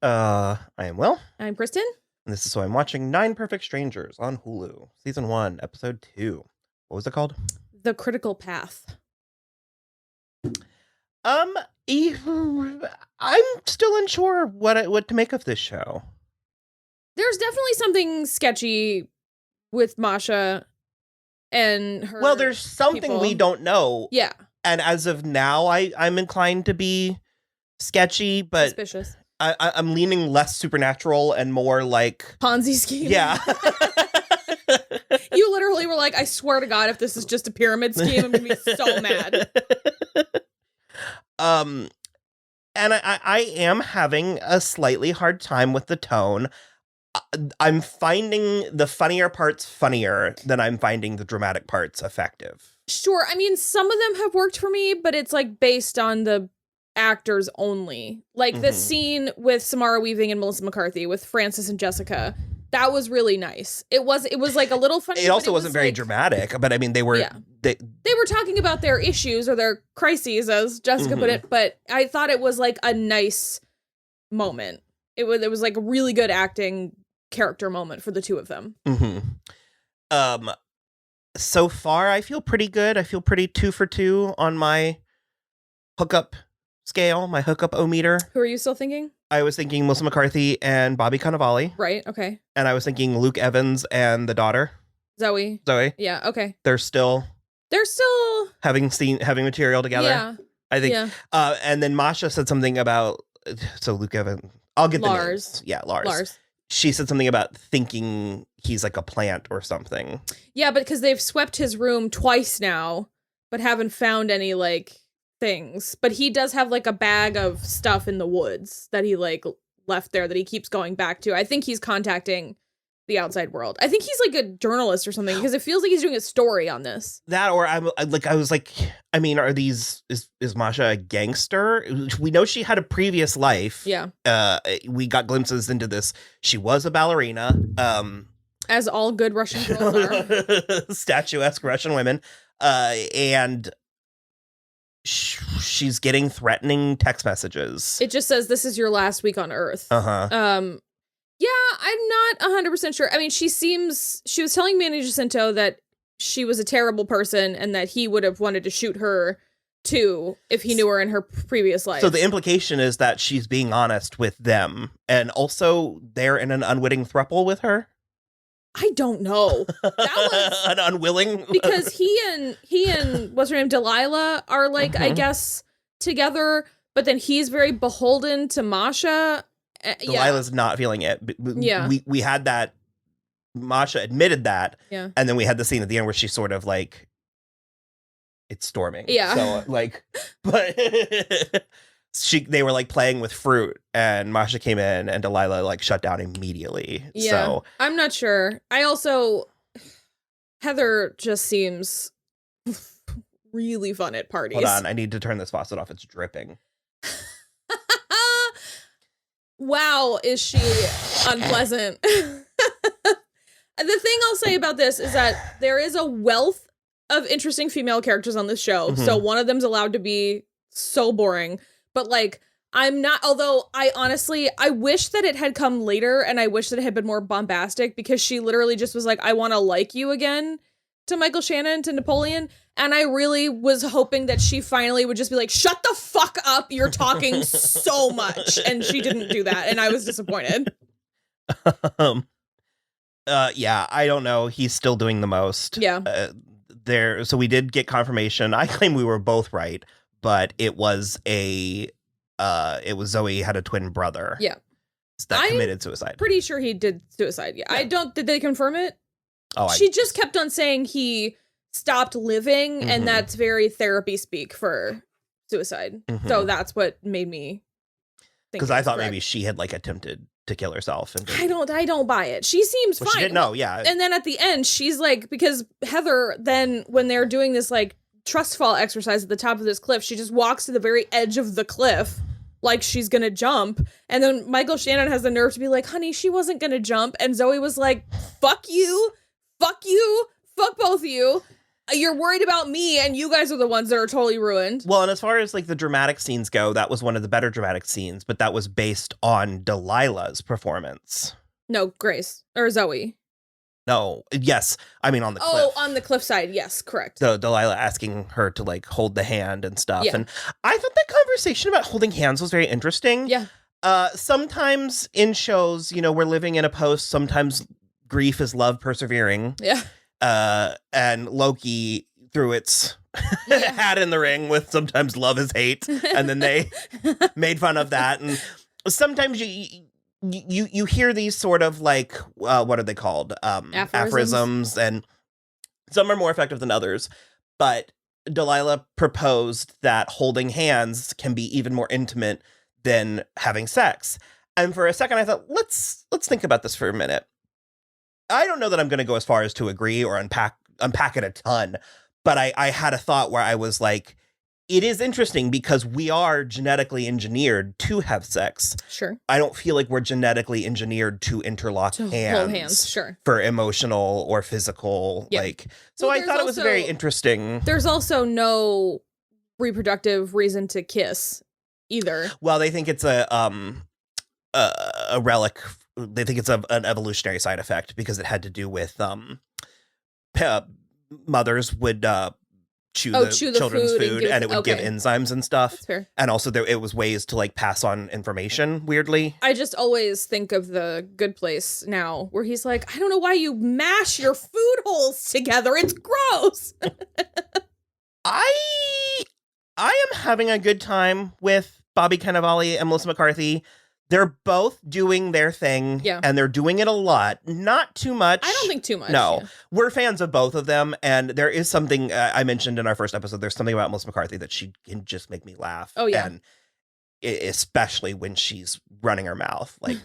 I am Will. I'm Kristen. And this is So I'm watching 9 Perfect Strangers on Hulu. Season 1, Episode 2. What was it called? The Critical Path. I'm still unsure what to make of this show. There's definitely something sketchy with Masha and her. Well, there's something people. we don't know. Yeah. And as of now, I'm inclined to be sketchy, but suspicious. I'm leaning less supernatural and more like Ponzi scheme. Yeah. You literally were like, I swear to God, if this is just a pyramid scheme, I'm gonna be so mad. And I am having a slightly hard time with the tone. I'm finding the funnier parts funnier than I'm finding the dramatic parts effective. Sure. I mean, some of them have worked for me, but it's like based on the actors only. Like the scene with Samara Weaving and Melissa McCarthy with Francis and Jessica. That was really nice. It was like a little funny. It also wasn't very dramatic, but I mean, they were they were talking about their issues or their crises, as Jessica put it. But I thought it was like a nice moment. It was like a really good acting character moment for the two of them. So far, I feel pretty good. I feel pretty 2 for 2 on my hookup scale, my hookup-o-meter. Who are you still thinking? I was thinking Melissa McCarthy and Bobby Cannavale. Right, okay. And I was thinking Luke Evans and the daughter. Zoe. Yeah, okay. They're still having material together. Yeah. I think. Yeah. And then Masha said something about, so Luke Evans, I'll get the names. Yeah, Lars. She said something about thinking he's like a plant or something. Yeah, but because they've swept his room twice now, but haven't found any like things. But he does have like a bag of stuff in the woods that he like left there that he keeps going back to. I think he's contacting the outside world. I think he's like a journalist or something because it feels like he's doing a story on this. That, or I was like, I mean, is Masha a gangster? We know she had a previous life. Yeah. We got glimpses into this. She was a ballerina. As all good Russian girls are. Statuesque Russian women. And she's getting threatening text messages. It just says, this is your last week on Earth. Yeah, I'm not 100% sure. I mean, she was telling Manny Jacinto that she was a terrible person and that he would have wanted to shoot her too if he knew her in her previous life. So the implication is that she's being honest with them and also they're in an unwitting throuple with her? I don't know. That was an unwilling because he and what's her name, Delilah, are like I guess together, but then he's very beholden to Masha. Delilah's not feeling it. Yeah. We had that. Masha admitted that. Yeah. And then we had the scene at the end where she's sort of like, it's storming. Yeah. So like, but they were like playing with fruit and Masha came in and Delilah like shut down immediately. Yeah. So I'm not sure. Heather just seems really fun at parties. Hold on. I need to turn this faucet off. It's dripping. Wow, is she unpleasant. The thing I'll say about this is that there is a wealth of interesting female characters on this show. So one of them's allowed to be so boring. But like, although I wish that it had come later and I wish that it had been more bombastic because she literally just was like, I want to like you again to Michael Shannon, to Napoleon. And I really was hoping that she finally would just be like, shut the fuck up, you're talking so much. And she didn't do that, and I was disappointed. Yeah, I don't know. He's still doing the most. Yeah. So we did get confirmation. I claim we were both right, but it was Zoe had a twin brother. Yeah. That committed suicide. Pretty sure he did suicide. Yeah. Did they confirm it? Oh, she just kept on saying he stopped living, and that's very therapy speak for suicide. So that's what made me think. Because I thought maybe she had like attempted to kill herself. And I don't buy it. She seems fine. She didn't know, yeah. And then at the end, she's like, because Heather then, when they're doing this like trust fall exercise at the top of this cliff, she just walks to the very edge of the cliff like she's gonna jump. And then Michael Shannon has the nerve to be like, honey, she wasn't gonna jump. And Zoe was like, fuck you, fuck both of you. You're worried about me, and you guys are the ones that are totally ruined. Well, and as far as like the dramatic scenes go, that was one of the better dramatic scenes, but that was based on Delilah's performance. No, Grace. Or Zoe. No, yes. I mean, on the cliff. Oh, on the cliffside. Yes, correct. So Delilah asking her to like hold the hand and stuff. Yeah. And I thought that conversation about holding hands was very interesting. Yeah. Sometimes in shows, you know, we're living in a post, sometimes grief is love persevering. Yeah. And Loki threw its Yeah. hat in the ring with sometimes love is hate. And then they made fun of that. And sometimes you hear these sort of like, what are they called? Aphorisms. And some are more effective than others. But Delilah proposed that holding hands can be even more intimate than having sex. And for a second, I thought, let's think about this for a minute. I don't know that I'm going to go as far as to agree or unpack it a ton, but I had a thought where I was like, it is interesting because we are genetically engineered to have sex. Sure. I don't feel like we're genetically engineered to interlock To hands. hold hands, sure. For emotional or physical, Yeah. like. So Well, I thought it was very interesting. There's also no reproductive reason to kiss either. Well, they think it's a relic. They think it's an evolutionary side effect because it had to do with mothers would chew the children's food and it would give enzymes and stuff. That's fair. And also it was ways to like pass on information weirdly. I just always think of The Good Place now where he's like, I don't know why you mash your food holes together. It's gross. I am having a good time with Bobby Cannavale and Melissa McCarthy. They're both doing their thing, and they're doing it a lot. Not too much. I don't think too much. No. Yeah. We're fans of both of them, and there is something I mentioned in our first episode. There's something about Melissa McCarthy that she can just make me laugh. Oh, yeah. And especially when she's running her mouth, like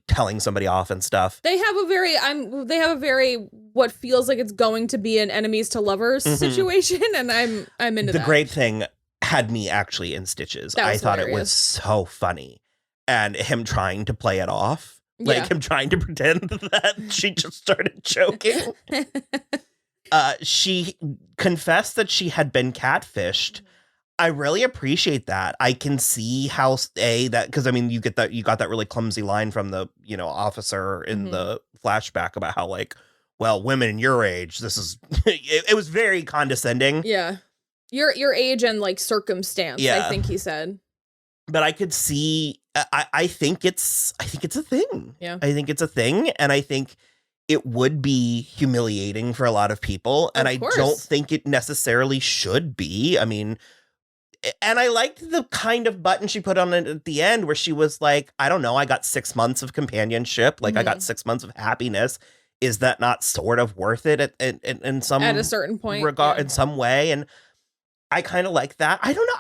telling somebody off and stuff. They have a very what feels like it's going to be an enemies to lovers situation, and I'm into that. The great thing had me actually in stitches. I thought it was so funny. And him trying to play it off. Like him trying to pretend that she just started choking. She confessed that she had been catfished. I really appreciate that. I can see how that because I mean you got that really clumsy line from the officer in the flashback about how like, well, women your age, this is it was very condescending. Yeah. Your age and like circumstance, I think he said. But I could see I think it's a thing. Yeah. I think it's a thing, and I think it would be humiliating for a lot of people, and I don't think it necessarily should be. I mean, and I liked the kind of button she put on it at the end where she was like, I don't know, I got 6 months of companionship, like I got 6 months of happiness. Is that not sort of worth it in some at a certain point regard in some way? And I kind of like that. I don't know.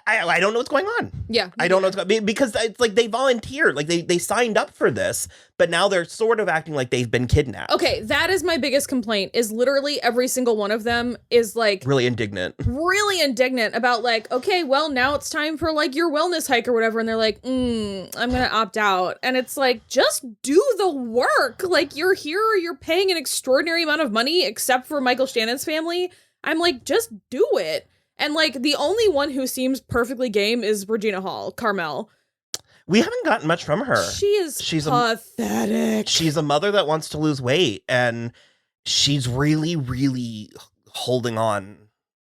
I don't know what's going on. Yeah. I don't know what's going on. Because it's like they volunteered. Like they signed up for this. But now they're sort of acting like they've been kidnapped. Okay, that is my biggest complaint, is literally every single one of them is like... really indignant. Really indignant about like, okay, well, now it's time for like your wellness hike or whatever. And they're like, I'm going to opt out. And it's like, just do the work. Like you're here, you're paying an extraordinary amount of money, except for Michael Shannon's family. I'm like, just do it. And, like, the only one who seems perfectly game is Regina Hall, Carmel. We haven't gotten much from her. She's pathetic. She's a mother that wants to lose weight, and she's really, really holding on.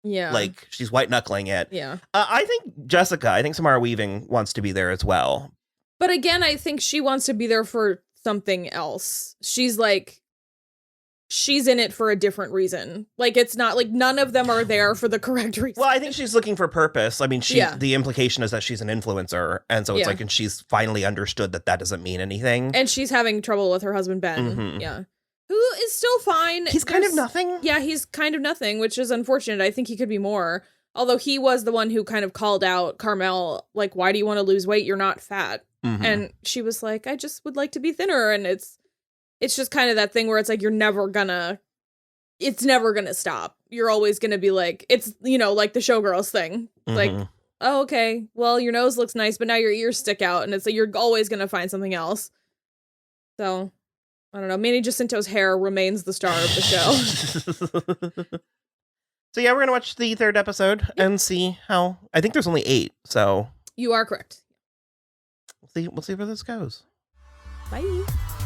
Yeah. Like, she's white-knuckling it. Yeah. I think Samara Weaving wants to be there as well. But again, I think she wants to be there for something else. She's like... She's in it for a different reason. Like, it's not like none of them are there for the correct reason. Well, I think she's looking for purpose. I mean, the implication is that she's an influencer. And so it's like, and she's finally understood that doesn't mean anything. And she's having trouble with her husband, Ben. Yeah. Who is still fine. He's kind of nothing. Yeah, he's kind of nothing, which is unfortunate. I think he could be more. Although he was the one who kind of called out Carmel, like, why do you want to lose weight? You're not fat. And she was like, I just would like to be thinner. And it's just kind of that thing where it's like, it's never gonna stop. You're always gonna be like, it's, like the Showgirls thing. Like, oh, okay, well, your nose looks nice, but now your ears stick out. And it's like, you're always gonna find something else. So, I don't know. Manny Jacinto's hair remains the star of the show. So yeah, we're gonna watch the 3rd episode and see how. I think there's only 8, so You are correct. we'll see where this goes. Bye.